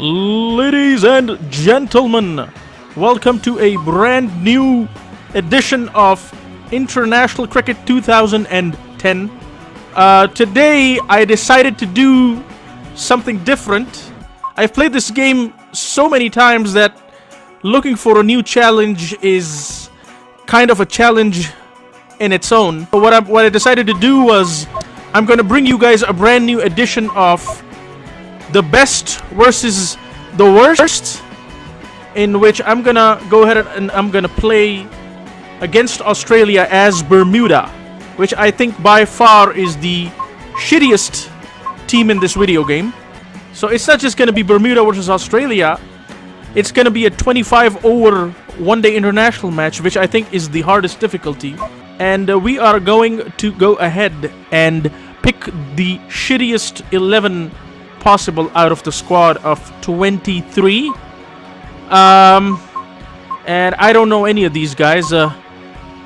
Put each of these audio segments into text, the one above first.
Ladies and gentlemen, welcome to a brand new edition of International Cricket 2010. Today I decided to do something different. I've played this game so many times that looking for a new challenge is kind of a challenge in its own. But what I decided to do was I'm going to bring you guys a brand new edition of the best versus the worst, in which I'm gonna go ahead and I'm gonna play against Australia as Bermuda, which I think by far is the shittiest team in this video game. So it's not just gonna be Bermuda versus Australia, it's gonna be a 25 over one-day international match, which I think is the hardest difficulty. And we are going to go ahead and pick the shittiest 11 possible out of the squad of 23. And I don't know any of these guys.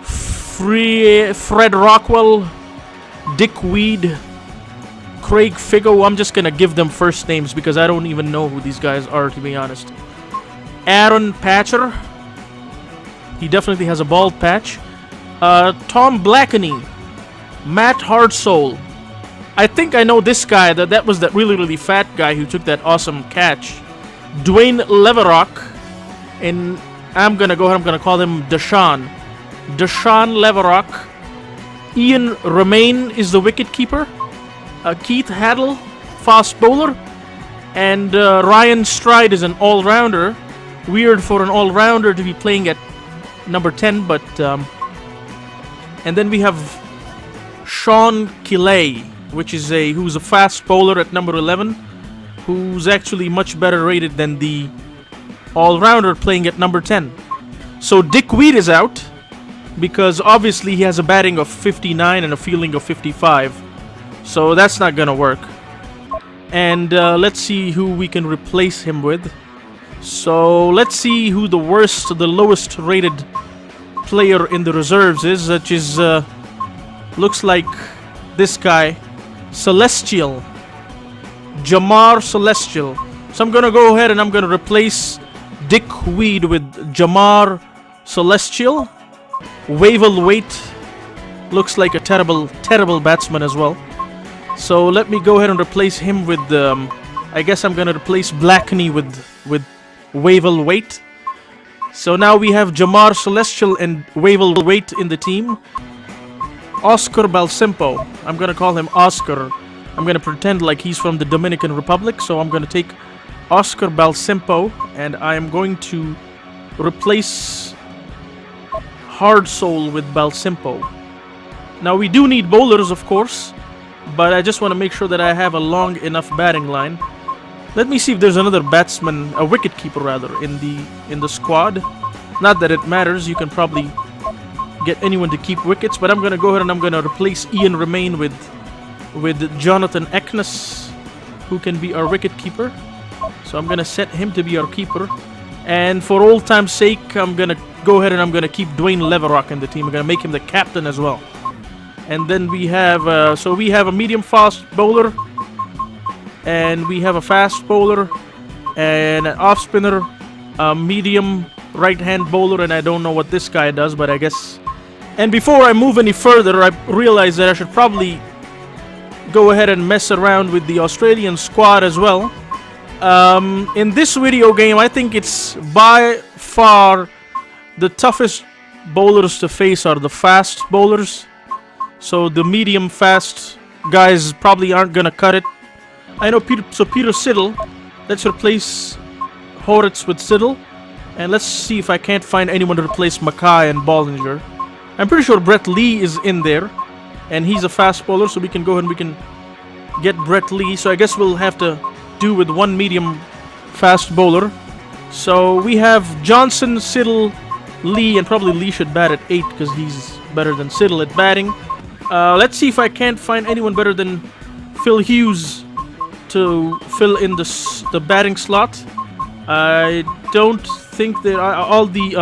Fred Rockwell, Dick Weed, Craig Figo. I'm just gonna give them first names because I don't even know who these guys are, to be honest. Aaron Patcher. He definitely has a bald patch. Tom Blackney, Matt Hardsoul. I think I know this guy. That was that really fat guy who took that awesome catch. Dwayne Leverock. And I'm gonna go ahead, I'm gonna call him Deshaun Leverock. Ian Romain is the wicket keeper. Keith Haddle, fast bowler. And Ryan Stride is an all-rounder. Weird for an all-rounder to be playing at number 10, but and then we have Sean Killay, who's a fast bowler at number 11, who's actually much better rated than the all-rounder playing at number 10. So Dick Weed is out because obviously he has a batting of 59 and a fielding of 55. So that's not gonna work. And let's see who we can replace him with. So let's see who the lowest rated player in the reserves is, which is looks like this guy, Celestial, Jamar Celestial. So I'm gonna go ahead and I'm gonna replace Dick Weed with Jamar Celestial. Wavell Waite looks like a terrible batsman as well. So let me go ahead and replace him with I guess I'm gonna replace Blackney with Wavell Waite. So now we have Jamar Celestial and Wavell Waite in the team. Oscar Balsimpo. I'm gonna call him Oscar. I'm gonna pretend like he's from the Dominican Republic, so I'm gonna take Oscar Balsimpo and I am going to replace Hardsoul with Balsimpo. Now we do need bowlers, of course, but I just want to make sure that I have a long enough batting line. Let me see if there's another batsman, a wicketkeeper rather, in the squad. Not that it matters, you can probably get anyone to keep wickets, but I'm gonna go ahead and I'm gonna replace Ian Romain with Jonathan Eknes, who can be our wicket keeper. So I'm gonna set him to be our keeper. And for old time's sake, I'm gonna go ahead and I'm gonna keep Dwayne Leverock in the team. I'm gonna make him the captain as well. And then we have we have a medium fast bowler, and we have a fast bowler, and an off spinner, a medium right hand bowler, and I don't know what this guy does, but I guess. And before I move any further, I realized that I should probably go ahead and mess around with the Australian squad as well. In this video game, I think it's by far the toughest bowlers to face are the fast bowlers. So the medium fast guys probably aren't gonna cut it. I know Peter Siddle. Let's replace Horitz with Siddle. And let's see if I can't find anyone to replace Mackay and Bollinger. I'm pretty sure Brett Lee is in there, and he's a fast bowler, so we can go ahead and we can get Brett Lee. So I guess we'll have to do with one medium fast bowler. So we have Johnson, Siddle, Lee, and probably Lee should bat at 8 because he's better than Siddle at batting. Let's see if I can't find anyone better than Phil Hughes to fill in the batting slot. I don't think there are all the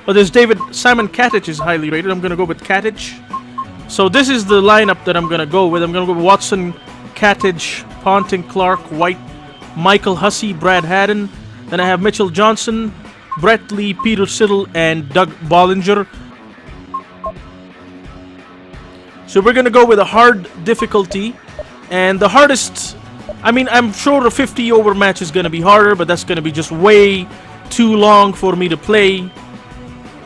oh, there's Simon Katich is highly rated. I'm gonna go with Katich. So this is the lineup that I'm gonna go with. I'm gonna go with Watson, Katich, Ponting, Clark, White, Michael Hussey, Brad Haddon. Then I have Mitchell Johnson, Brett Lee, Peter Siddle, and Doug Bollinger. So we're going to go with a hard difficulty. And the hardest, I mean, I'm sure a 50 over match is going to be harder, but that's going to be just way too long for me to play.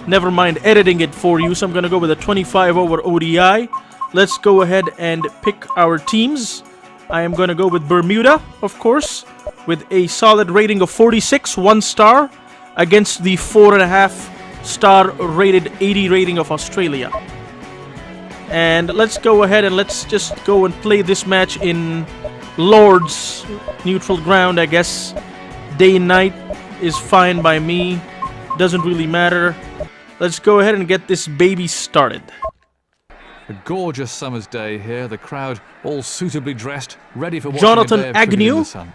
Never mind editing it for you. So I'm going to go with a 25 over ODI. Let's go ahead and pick our teams. I am going to go with Bermuda, of course, with a solid rating of 46, 1 star, against the 4.5 star rated 80 rating of Australia. And let's go ahead and let's just go and play this match in Lord's neutral ground, I guess. Day and night is fine by me. Doesn't really matter. Let's go ahead and get this baby started. A gorgeous summer's day here. The crowd all suitably dressed, ready for watching Jonathan a day of cricket in Agnew, the sun.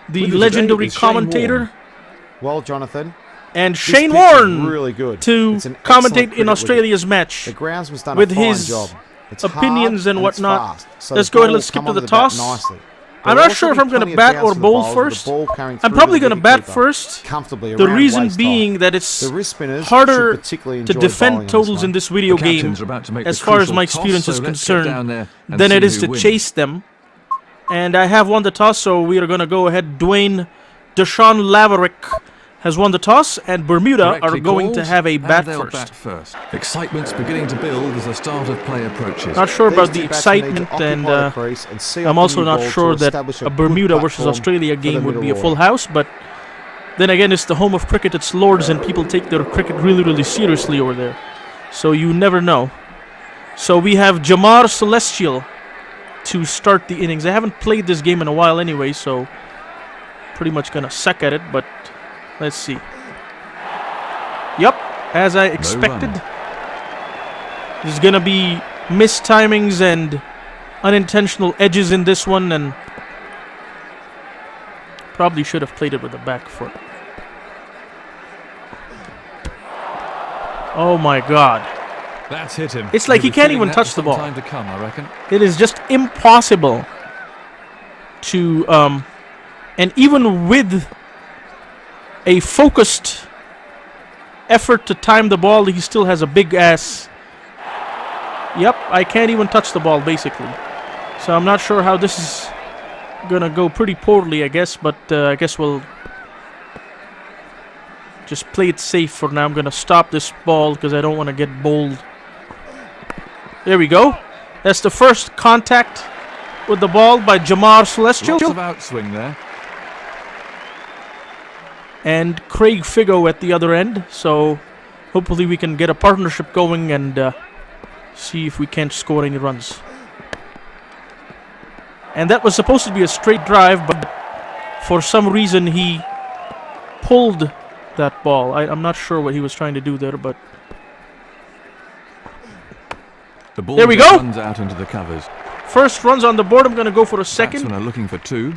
the legendary commentator. Well, Jonathan. And This Shane pitch is Warne really good. to It's an commentate excellent in cricket Australia's match The groundsman's done with a fine his job. It's opinions hard and whatnot. It's fast, so Let's the go ahead and ball let's skip will to come the onto bat toss. nicely. I'm There'll not sure if also I'm be going to plenty of bat bounce or to the bowl bowls with the first. ball carrying I'm through probably the going to bat wicketkeeper first. comfortably The around reason waist being high. that it's The wrist spinners harder should particularly to enjoy defend bowling on totals in one. this video The game, captain's about to make as the far as crucial my toss, experience so is let's get down concerned, there and than see it is who to wins. chase them. And I have won the toss, so we are going to go ahead. Dwayne Leverock has won the toss, and Bermuda Correctly are going called, to have a and bat they'll first. bat first. Excitement's beginning to build as the start of play approaches. Not sure about the These two batsmen need to excitement, and occupy the crease and see I'm off also the new not ball sure to that establish a good Bermuda versus platform Australia for game the would be a middle full order. house, but then again, it's the home of cricket, it's Lords, and people take their cricket really, really seriously over there. So you never know. So we have Jamar Celestial to start the innings. I haven't played this game in a while anyway, so pretty much gonna suck at it, but let's see. Yep, as I expected. There's gonna be missed timings and unintentional edges in this one, and probably should have played it with the back foot. Oh my god. That's hit him. It's like he He'll be can't feeling even that touch for the some ball. time to come, I reckon. It is just impossible to and even with a focused effort to time the ball, he still has a big ass. Yep, I can't even touch the ball basically. So I'm not sure how this is gonna go. Pretty poorly, I guess, but I guess we'll just play it safe for now. I'm gonna stop this ball because I don't want to get bowled. There we go. That's the first contact with the ball by Jamar Celestial. Lots of outswing there. And Craig Figo at the other end. So hopefully we can get a partnership going and see if we can't score any runs. And that was supposed to be a straight drive, but for some reason he pulled that ball. I'm not sure what he was trying to do there, but The ball there we just go. runs out into the covers. First runs on the board. I'm going to go for a second. Batsmen are looking for 2.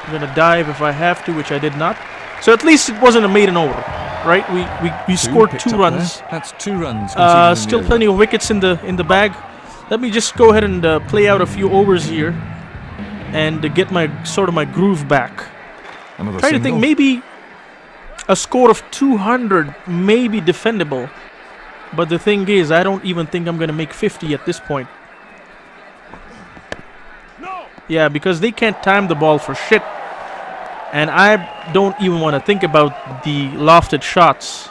I'm going to dive if I have to, which I did not. So at least it wasn't a maiden over, right? We scored picked 2 up runs. there. That's 2 runs. conceded in the Still over. plenty of wickets in the bag. Let me just go ahead and play out a few overs here and get my groove back. Another Trying to think, single. maybe a score of 200 may be defendable. But the thing is, I don't even think I'm going to make 50 at this point. No. Yeah, because they can't time the ball for shit. And I don't even want to think about the lofted shots.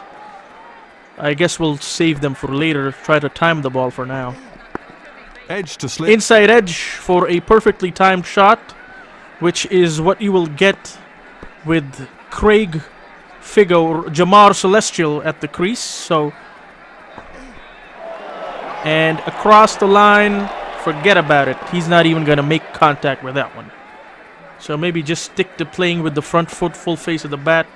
I guess we'll save them for later. Try to time the ball for now. Edge to slip. Inside edge for a perfectly timed shot, which is what you will get with Craig Figo or Jamar Celestial at the crease. So, and across the line, forget about it. He's not even going to make contact with that one. So maybe just stick to playing with the front foot, full face of the bat.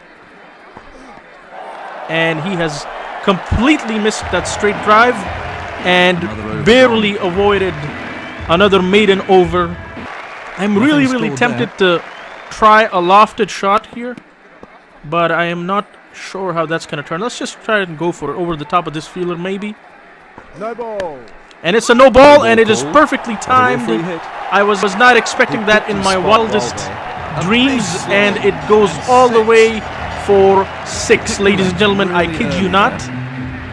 And he has completely missed that straight drive and barely avoided another maiden over. I'm really tempted to try a lofted shot here, but I am not sure how that's going to turn. Let's just try and go for it over the top of this fielder, maybe. No ball. And it's a no ball, and it is perfectly A timed. referee hit. I was not expecting that in my Spot wildest well dreams, and it goes all the way for 6, ladies and gentlemen. I kid you not.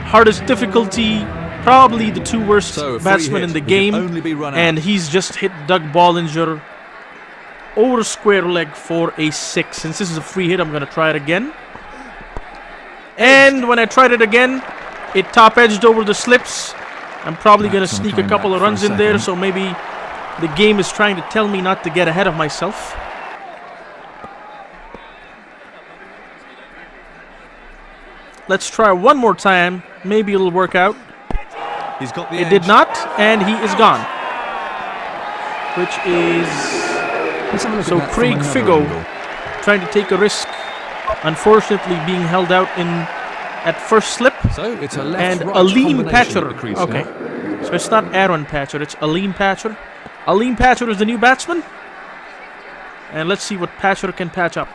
Hardest difficulty, probably the 2 worst batsmen in the game, and he's just hit Doug Bollinger over square leg for a 6. Since this is a free hit, I'm going to try it again. And when I tried it again, it top-edged over the slips. I'm probably going to sneak a couple of runs in there, so maybe the game is trying to tell me not to get ahead of myself. Let's try one more time. Maybe it'll work out. He's got the It edge. did not, and he is gone. Which is... So Craig Figo trying to take a risk. Unfortunately being held out in at first slip. So it's a And left-right Aline combination Patcher. at the crease Okay. now. So it's not Aaron Patcher, it's Aline Patcher. Aline Patcher is the new batsman. And let's see what Patcher can patch up.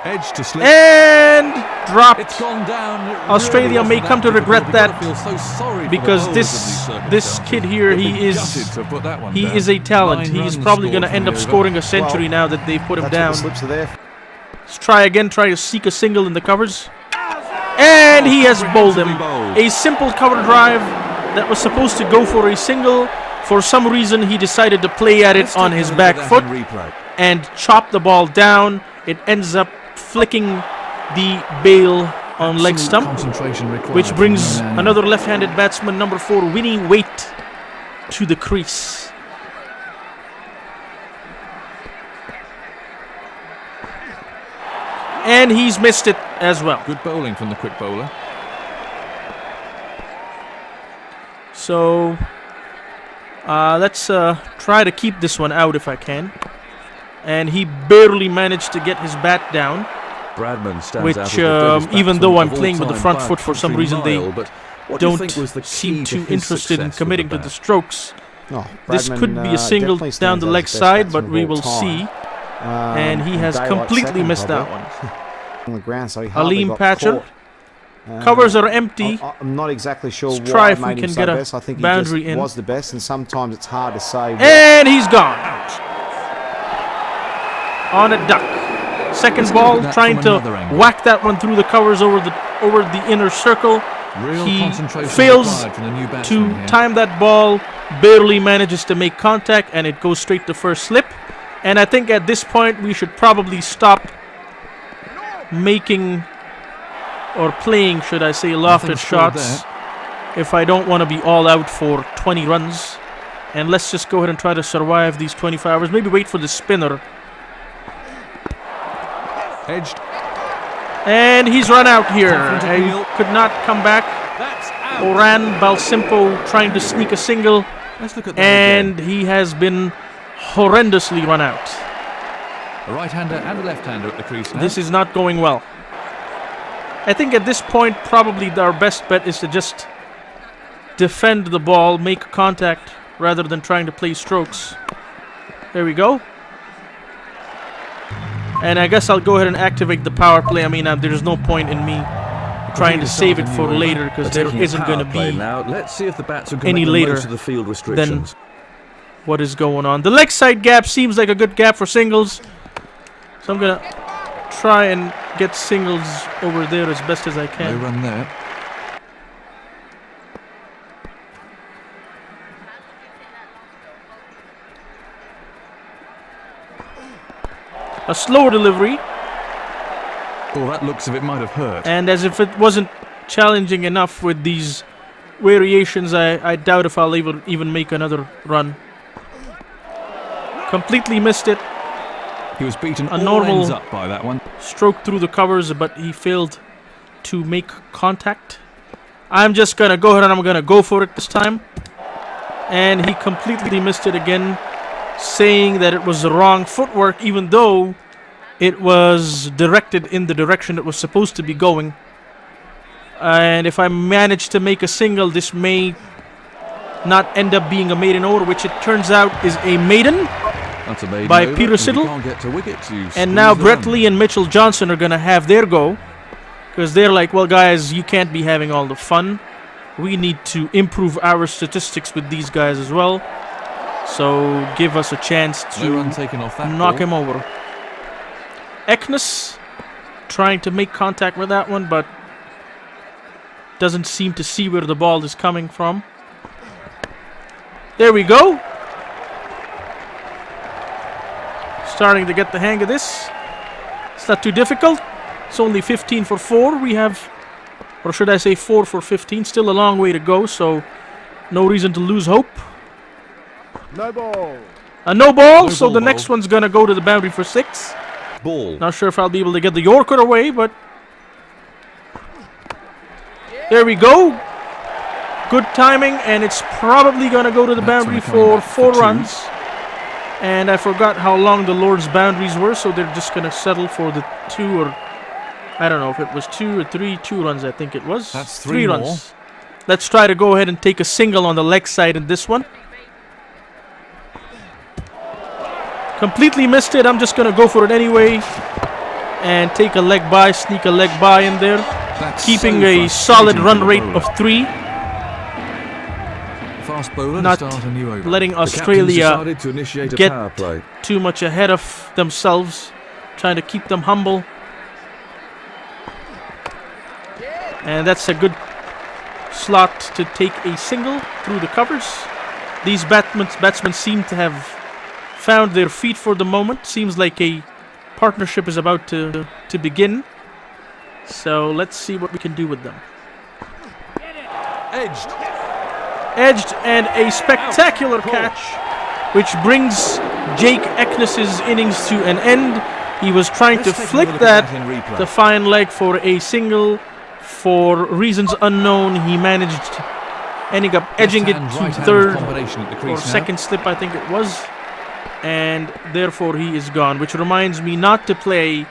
Edge to slip. And dropped. It's gone down. It Australia really may wasn't come to difficult. regret You've got that, to feel so sorry for because the this bowlers in these kid here, circumstances. he They'd be is gutted to have put that one he down. is a talent. 9 He's runs probably going to scored end from up the scoring a over. century now that they've put him That's what down. the slips are there. Let's try again, try to seek a single in the covers. And he has bowled him. A simple cover drive that was supposed to go for a single. For some reason, he decided to play at it on his back foot and chop the ball down. It ends up flicking the bail on leg stump, which brings another left-handed batsman, number 4, Winnie Waite, to the crease. And he's missed it as well. Good bowling from the quick bowler. So let's try to keep this one out if I can. And he barely managed to get his bat down. Bradman stands Which, out as the British even though I'm batsman of playing with all the front time foot, for some by a reason they country mile, but what do you don't think was the key seem to too his interested in success with committing the to the bat? strokes. Oh, This Bradman, could be a single definitely down stands the as leg best side, batsman but of we all will time. see. And he has daylight completely second, missed that probably. one. On the ground, so he hardly Aline got Patcher. caught. Covers are empty. I'm not exactly sure Let's why try it if we made him can so get a best. I think he boundary just in. was the best, and sometimes it's hard to say. And he's gone. On a duck. Second ball, trying to whack that one through the covers over the inner circle. Real He concentration fails required from the new to batsman here. time that ball, barely manages to make contact, and it goes straight to first slip. And I think at this point we should probably stop making or playing, should I say, lofted Nothing scored shots if I don't want to be all out for 20 runs. And let's just go ahead and try to survive these 25 hours. Maybe wait for the spinner. Edged. And he's run out here. He Appeal. could not come back. That's out. Oran Balsimpo trying to sneak a single, Let's look at that and again. he has been horrendously run out. A right-hander and a left-hander at the crease now. This is not going well. I think at this point, probably our best bet is to just defend the ball, make contact, rather than trying to play strokes. There we go. And I guess I'll go ahead and activate the power play. I mean, there's no point in me trying to save it for later, because there Taking a isn't going to power play be now. Let's see if the batsman can any make the later most of the field restrictions. what is going on. The leg side gap seems like a good gap for singles. So I'm going to try and get singles over there as best as I No can. run there. A slower delivery. Oh, that looks as if it might have hurt. And as if it wasn't challenging enough with these variations, I doubt if I'll even make another run. Completely missed it. He was beaten A all normal ends up by that one. Stroke through the covers, but he failed to make contact. I'm just going to go ahead and I'm going to go for it this time. And he completely missed it again, saying that it was the wrong footwork, even though it was directed in the direction it was supposed to be going. And if I manage to make a single, this may not end up being a maiden over, which it turns out is a maiden. That's a maiden By over, Peter and you Siddle. can't get to wickets, you And now squeeze the Brett run. Lee and Mitchell Johnson are going to have their go, because they're like, well, guys, you can't be having all the fun. We need to improve our statistics with these guys as well. So give us a chance No run to taken off that knock ball. him over. Eknes trying to make contact with that one, but doesn't seem to see where the ball is coming from. There we go. Starting to get the hang of this. It's not too difficult. It's only 15 for 4. We have, or should I say 4 for 15. Still a long way to go, so no reason to lose hope. No ball. A no ball, No so ball, the next one's going to go to the boundary for 6. Ball. Not sure if I'll be able to get the Yorker away, but there we go. Good timing, and it's probably going to go to the boundary for 4 runs. And I forgot how long the Lord's boundaries were, so they're just going to settle for the 2, or I don't know if it was 2 or 3. 2 runs, I think it was. That's 3 3 more. runs. Let's try to go ahead and take a single on the leg side in this one. Completely missed it. I'm just going to go for it anyway and take a leg by, sneak a leg by in there. That's Keeping so a solid frustrating run for the rate bowler. of 3. Fast bowler Not to start a new over. letting The captain's Australia decided to initiate a get power play. too much ahead of themselves, trying to keep them humble. And that's a good slot to take a single through the covers. These batsmen seem to have found their feet for the moment. Seems like a partnership is about to begin. So let's see what we can do with them. Edged and a spectacular catch, which brings Jake Eknes's innings to an end. He was trying Let's to take flick another look at that in replay. the fine leg for a single. For reasons unknown, he managed ending up edging it Left-hand, to right-hand third combination at the or crease now. second slip, I think it was, and therefore he is gone, which reminds me not to play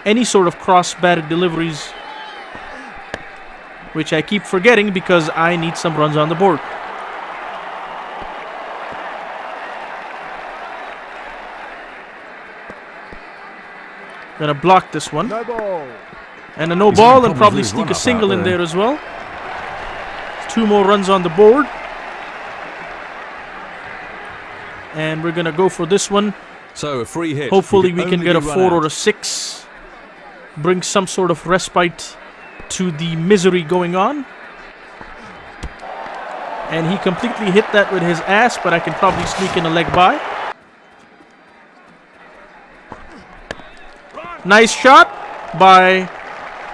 any sort of cross-batted deliveries, which I keep forgetting because I need some runs on the board. Gonna block this one. No ball. And a no He's ball, having and problems probably with his sneak a run-up single out in there. there as well. 2 more runs on the board. And we're going to go for this one. So a free hit. Hopefully He we can only get a be run 4 out. or a 6. Bring some sort of respite to the misery going on. And he completely hit that with his ass, but I can probably sneak in a leg by. Nice shot by,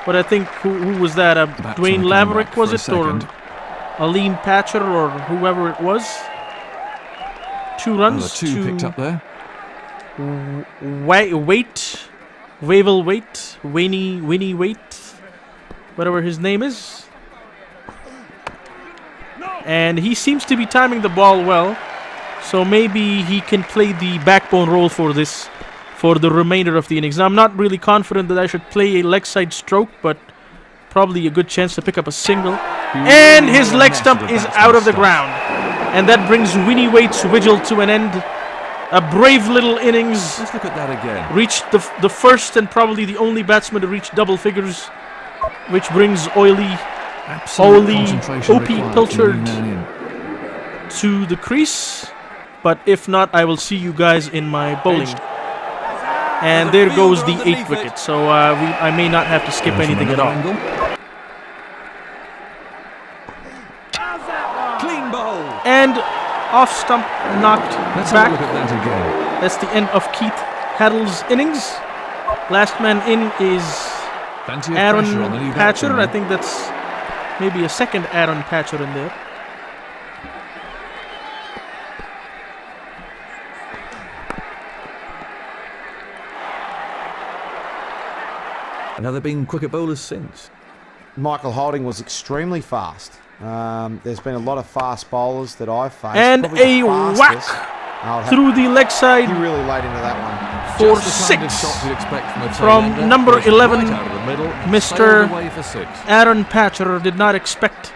what I think, who was that? Batsman Dwayne coming Leverock, back was for a it? Or second. Aleem Patcher, or whoever it was. 2 runs Another 2 picked up there. Wait, Wavell Wait, Winnie Wait, whatever his name is. And he seems to be timing the ball well, so maybe he can play the backbone role for this, for the remainder of the innings. Now, I'm not really confident that I should play a leg side stroke, but probably a good chance to pick up a single. And his really leg messed stump with the is batsman's out of the stump. ground. And that brings Winnie Waite's vigil to an end. A brave little innings. Let's look at that again. Reached the first and probably the only batsman to reach double figures, which brings Oily Absolute Holy concentration Opie required Pilchard. from the man in. to the crease. But if not, I will see you guys in my bowling. And there goes the 8th wicket. So I may not have to skip Going from anything at all. another angle. Clean bowl. And off stump, knocked Let's have a look back. at that again. That's the end of Keith Haddle's innings. Last man in is Plenty of Aaron pressure on the new Patcher. batsman. I think that's maybe a second Aaron Patcher in there. And have there been quicker bowlers since? Michael Holding was extremely fast. There's been a lot of fast bowlers that I've faced. And Probably the a fastest. whack I'll have through the leg you side really late into that one. for Just the kind of 6. shot you'd expect from a From tail-ender. number Goes 11, right out of the middle, Mr. sailed away for 6. Aaron Patcher. Did not expect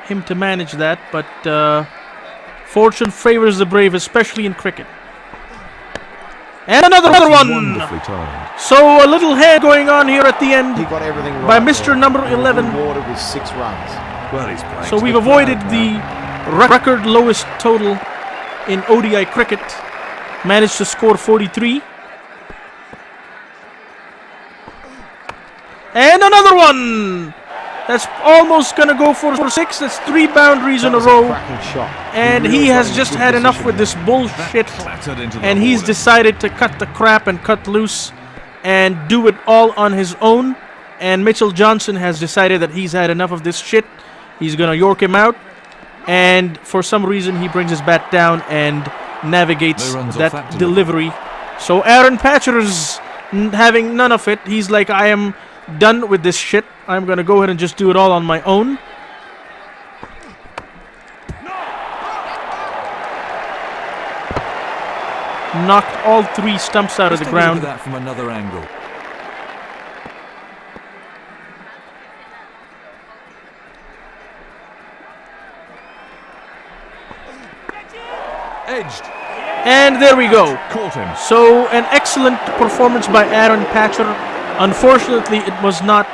him to manage that, but fortune favors the brave, especially in cricket. And another one! Wonderfully timed. So a little hand going on here at the He end. got everything right. By Mr. there. number He was 11. rewarded with 6 runs. Well, he's playing. So to we've the avoided crowd the now. record lowest total in ODI cricket. Managed to score 43. And another one! That's almost going to go for 6. That's 3 boundaries in a row. And he has just had enough with this bullshit. And he's decided to cut the crap and cut loose and do it all on his own. And Mitchell Johnson has decided that he's had enough of this shit. He's going to york him out. And for some reason, he brings his bat down and navigates that delivery. So Aaron Patcher's having none of it. He's like, I am done with this shit. I'm going to go ahead and just do it all on my own. Knocked all 3 stumps out of the ground. That from another angle. Edged. And there we go. Caught him. So an excellent performance by Aaron Patcher. Unfortunately, it was not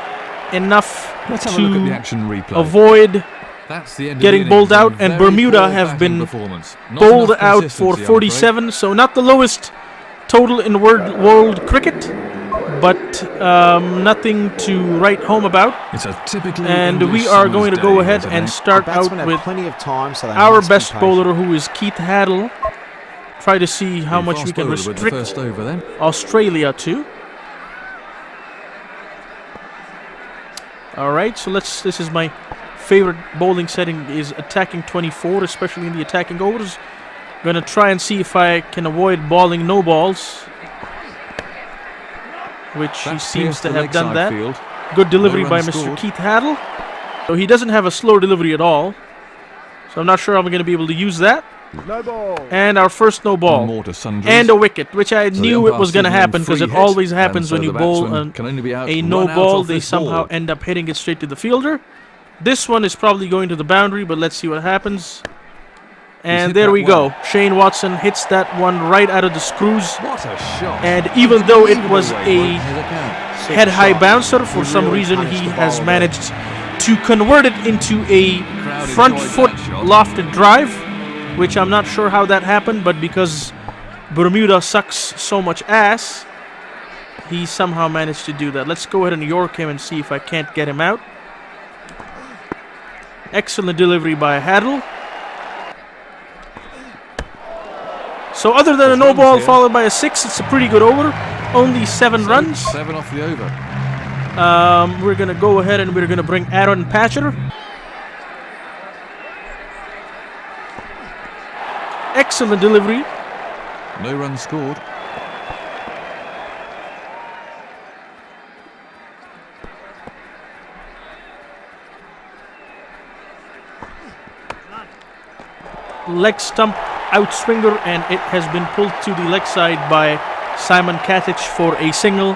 enough Let's have a look at the action to replay. avoid That's the end getting of the bowled innings, out, and very Bermuda poor have batting been performance. Not bowled enough out for consistency, I'm 47, so not the lowest total in world cricket, but nothing to write home about. It's a typically And English we are going to summer's go day ahead today. and start out Batsmen with have plenty of time, so they our must be best patient. bowler, who is Keith Haddle. Try to see how The much fast we can bowler with the restrict first over then. Australia to. Alright, so this is my favorite bowling setting, is attacking 24, especially in the attacking overs. Gonna try and see if I can avoid balling no balls, which he That's seems pierced to the have leg done side that. field. Good delivery No by runs Mr. scored. Keith Haddle. So he doesn't have a slow delivery at all, so I'm not sure I'm gonna be able to use that. No ball. And our first no ball. More to sundries. And a wicket, which I So the knew it umpire was going to signalling happen, because free it hit, always and happens so when you the bowl batsman can only be out a run no out ball. off They this somehow ball. end up hitting it straight to the fielder. This one is probably going to the boundary, but let's see what happens. And hit there that we well. go. Shane Watson hits that one right out of the screws. What a shot. And even though it was Unbelievable way a to hit account. head-high bouncer, for some really reason punished he the has bowler managed to convert it into a Crowd front enjoyed foot that shot. lofted drive, which I'm not sure how that happened, but because Bermuda sucks so much ass, he somehow managed to do that. Let's go ahead and york him and see if I can't get him out. Excellent delivery by Haddle. So other than a There's no runs ball here. followed by a 6, it's a pretty good over. Only 7 runs. 7 off the over. We're going to go ahead and we're going to bring Aaron Patcher. Excellent delivery. No runs scored. Leg stump outswinger, and it has been pulled to the leg side by Simon Katic for a single.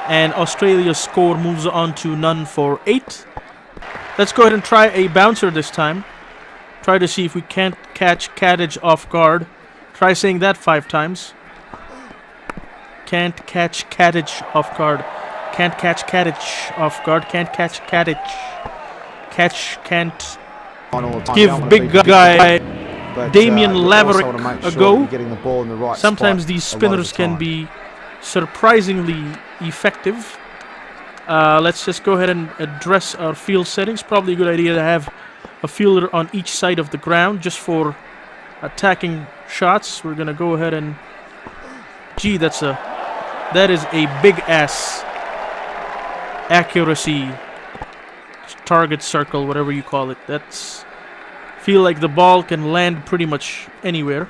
And Australia's score moves on to none for 8. Let's go ahead and try a bouncer this time. Try to see if we can't catch Katic off guard. Try saying that 5 times. Can't catch Katic off guard. Can't catch Katic off guard. Can't catch Katic. Catch can't give big guy Dwayne Leverock a go. Sometimes these spinners can be surprisingly effective. Let's just go ahead and address our field settings. Probably a good idea to have a fielder on each side of the ground just for attacking shots. We're gonna go ahead and gee, that is a big ass accuracy target circle, whatever you call it. That's feel like the ball can land pretty much anywhere.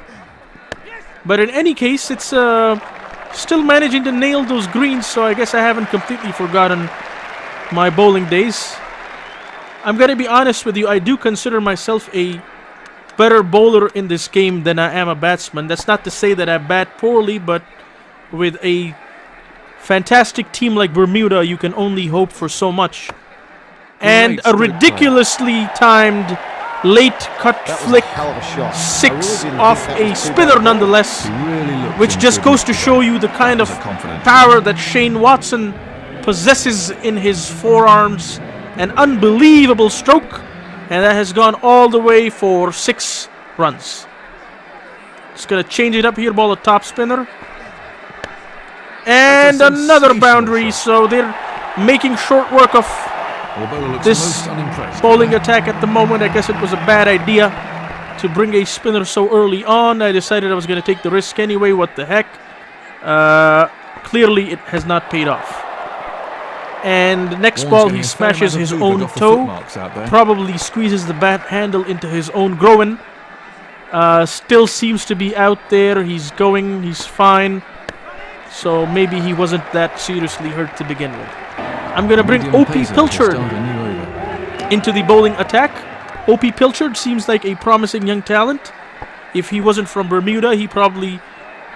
But in any case, it's still managing to nail those greens, so I guess I haven't completely forgotten my bowling days. I'm going to be honest with you, I do consider myself a better bowler in this game than I am a batsman. That's not to say that I bat poorly, but with a fantastic team like Bermuda, you can only hope for so much. And a ridiculously timed late cut flick, 6 off a spinner nonetheless, which just goes to show you the kind of power that Shane Watson possesses in his forearms. An unbelievable stroke, and that has gone all the way for 6 runs. Just gonna change it up here, ball a top spinner. And another boundary, so they're making short work of The bowler looks this most unimpressed. bowling attack at the moment. I guess it was a bad idea to bring a spinner so early on. I decided I was going to take the risk anyway. What the heck? Clearly, it has not paid off. And next Warren's ball, getting he a fair smashes amount his of own movement off the toe. footmarks out there. Probably squeezes the bat handle into his own groin. Still seems to be out there. He's going. He's fine. So maybe he wasn't that seriously hurt to begin with. I'm going to bring Medium O.P. pacer to Pilchard start a new over. into the bowling attack. O.P. Pilchard seems like a promising young talent. If he wasn't from Bermuda, he probably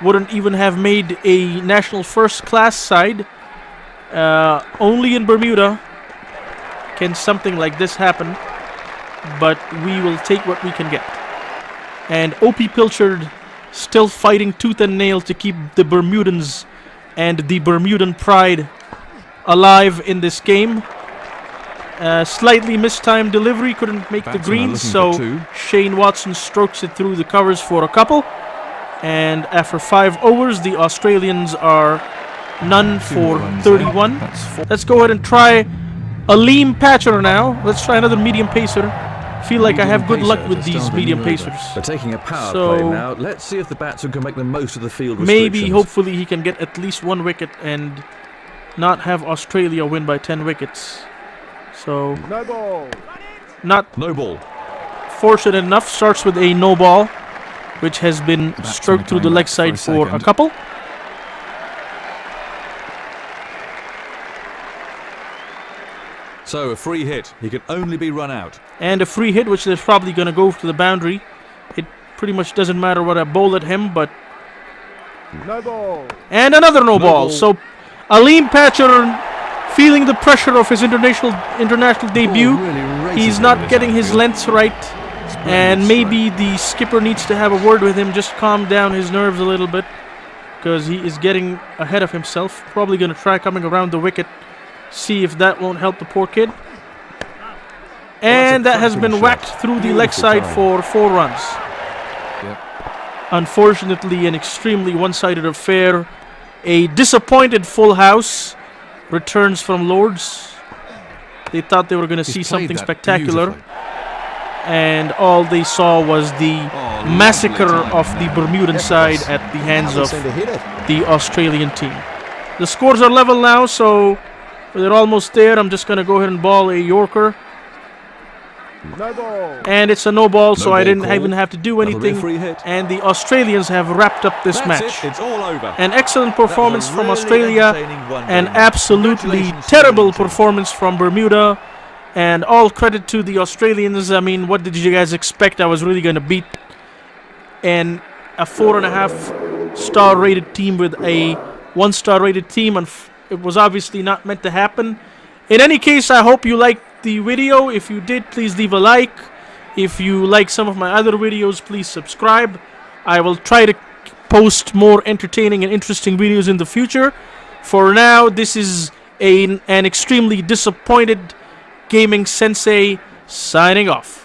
wouldn't even have made a national first-class side. Only in Bermuda can something like this happen, but we will take what we can get. And O.P. Pilchard still fighting tooth and nail to keep the Bermudans and the Bermudan pride alive in this game. Slightly mistimed delivery, couldn't make the Batsmen are greens, looking for so two. Shane Watson strokes it through the covers for a couple. And after 5 overs, the Australians are none for runs 31. there. That's 4. Let's go ahead and try a lean patcher now. Let's try another medium pacer. Feel like I Medium have good luck pacer with to these start a medium new over. pacers. They're taking a power So- play now. Let's see if the batsman can make the most of the field Maybe, restrictions. hopefully, he can get at least 1 wicket and not have Australia win by 10 wickets. So, not No ball. fortunate enough. Starts with a no ball, which has been Batsman stroked through the coming leg back for side a for a second. couple. So a free hit. He can only be run out. And a free hit, which is probably going to go to the boundary. It pretty much doesn't matter what I bowl at him, but... And another no ball. ball. So, Aleem Patcher feeling the pressure of his international debut. Ball really races He's over not this getting his outfield. lengths right. Splendid And maybe strike. the skipper needs to have a word with him, just calm down his nerves a little bit, because he is getting ahead of himself. Probably going to try coming around the wicket, see if that won't help the poor kid. And that has cracking been shot. whacked through the leg Beautiful side time. for 4 runs. Yep. Unfortunately, an extremely one-sided affair. A disappointed full house returns from Lords. They thought they were going to He's see played something that spectacular. beautifully. And all they saw was the Oh, massacre lovely of timing the there. Bermudan side at the hands Hardly of seemed to hit it. the Australian team. The scores are level now, so they're almost there. I'm just going to go ahead and ball a Yorker. And it's a no ball, so No I ball didn't call. even have to do That'll be a anything. free hit. And the Australians have wrapped up this That's match. it. It's all over. An excellent That was a performance from really Australia. entertaining one, An Dwayne. absolutely Congratulations to terrible the team. performance from Bermuda. And all credit to the Australians. I mean, what did you guys expect? I was really going to beat a 4.5 star rated team with a 1 star rated team. And it was obviously not meant to happen. In any case, I hope you liked the video. If you did, please leave a like. If you like some of my other videos, please subscribe. I will try to post more entertaining and interesting videos in the future. For now, this is an extremely disappointed gaming sensei signing off.